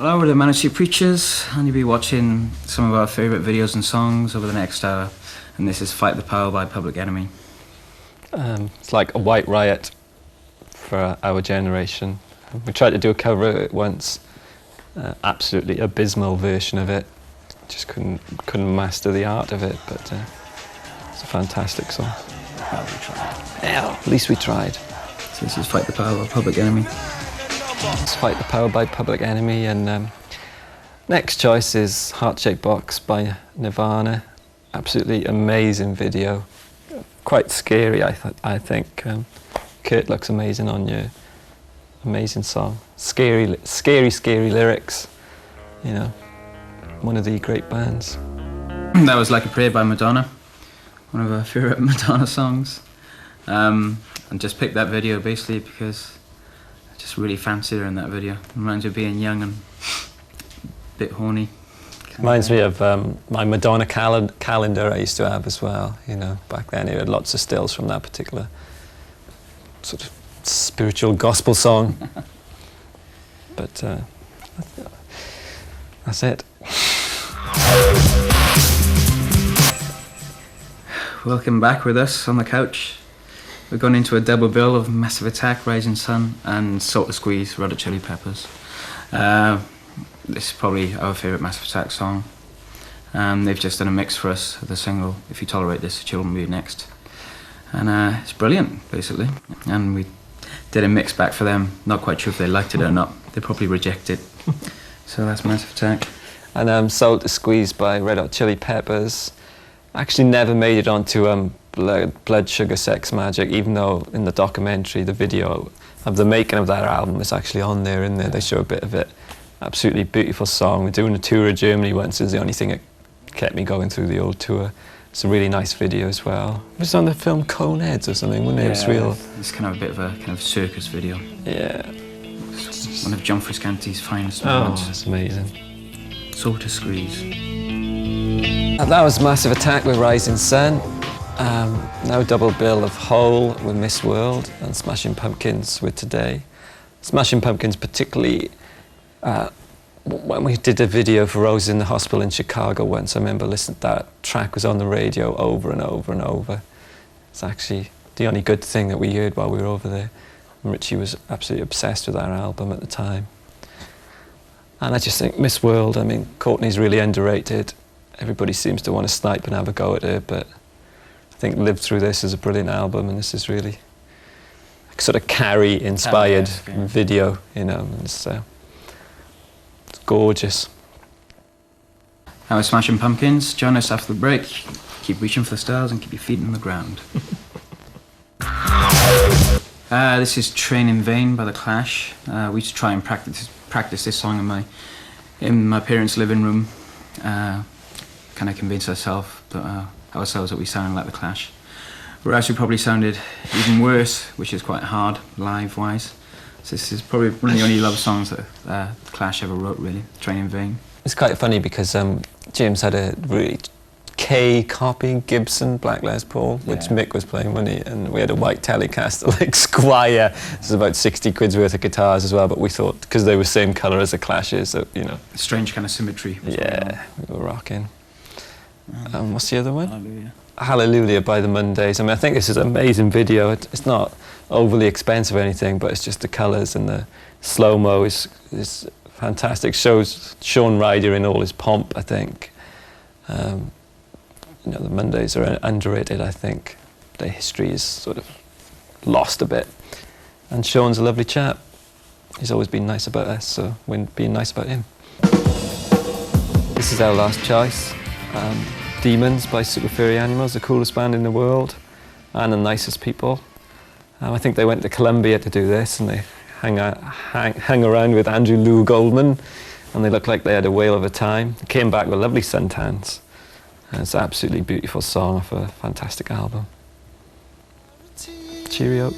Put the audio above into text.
Hello, we're the MSPpedia, and you'll be watching some of our favourite videos and songs over the next hour. And this is Fight the Power by Public Enemy. It's like a white riot for our generation. We tried to do a cover of it once, absolutely abysmal version of it. Just couldn't master the art of it, but it's a fantastic song. Well, we tried. Hell, at least we tried. So this is Fight the Power by Public Enemy. Let's Fight the Power by Public Enemy, and next choice is Heart-Shaped Box by Nirvana. Absolutely amazing video. Quite scary, I think. Kurt looks amazing on you. Amazing song. Scary lyrics. You know, one of the great bands. That was Like a Prayer by Madonna, one of our favourite Madonna songs. And just picked that video basically because I just really fancied her in that video. Reminds me of being young and a bit horny. Reminds me of my Madonna calendar I used to have as well. You know, back then it had lots of stills from that particular sort of spiritual gospel song. But that's it. Welcome back with us on the couch. We've gone into a double bill of Massive Attack, Rising Sun, and Salt to Squeeze, Red Hot Chili Peppers. This is probably our favourite Massive Attack song. They've just done a mix for us of the single If You Tolerate This, the Children Will Be Next. And it's brilliant, basically. And we did a mix back for them. Not quite sure if they liked it or not. They probably rejected it. So that's Massive Attack. And Salt to Squeeze by Red Hot Chili Peppers. Actually never made it onto Blood Sugar Sex Magic, even though in the documentary, the video of the making of that album is actually on there, in there. They show a bit of it. Absolutely beautiful song. We're doing a tour of Germany once, is the only thing that kept me going through the old tour. It's a really nice video as well. It was on the film Coneheads or something, wasn't it? Yeah, It was real. It's kind of a bit of a kind of circus video. Yeah. It's one of John Frusciante's finest Oh, moments. it's amazing. Salt to Squeeze. That was Massive Attack with Rising Sun. Now double bill of Hole with Miss World and Smashing Pumpkins with Today. Smashing Pumpkins particularly, when we did a video for Roses in the Hospital in Chicago once, I remember listening to that track was on the radio over and over and over. It's actually the only good thing that we heard while we were over there. And Richey was absolutely obsessed with our album at the time. And I just think Miss World, I mean, Courtney's really underrated. Everybody seems to want to snipe and have a go at her, but I think Live Through This is a brilliant album, and this is really sort of Carrie-inspired video, you know. It's gorgeous. Now we're Smashing Pumpkins. Join us after the break. Keep reaching for the stars and keep your feet on the ground. This is Train in Vain by The Clash. We used to try and practice this song in my parents' living room. Kind of convince ourselves that we sound like The Clash. Whereas we probably sounded even worse, which is quite hard live-wise. So this is probably one of the only love songs that The Clash ever wrote, really, Train in Vain. It's quite funny because James had a really K copy Gibson Black Les Paul, which Mick was playing, wasn't he? And we had a white Telecaster, like Squire. This is about 60 quid's worth of guitars as well, but we thought, because they were same colour as The Clash's, that, you know. Strange kind of symmetry. Yeah, we were rocking. What's the other one? Hallelujah. Hallelujah by the Mondays. I mean, I think this is an amazing video. It's not overly expensive or anything, but it's just the colours and the slow-mo is fantastic. Shows Shaun Ryder in all his pomp, I think. You know, the Mondays are underrated, I think. Their history is sort of lost a bit. And Shaun's a lovely chap. He's always been nice about us, so we're being nice about him. This is our last choice. Demons by Super Furry Animals, the coolest band in the world and the nicest people. I think they went to Columbia to do this, and they hang around with Andrew Lou Goldman, and they looked like they had a whale of a time. They came back with lovely suntans. And it's an absolutely beautiful song off a fantastic album. Cheerio.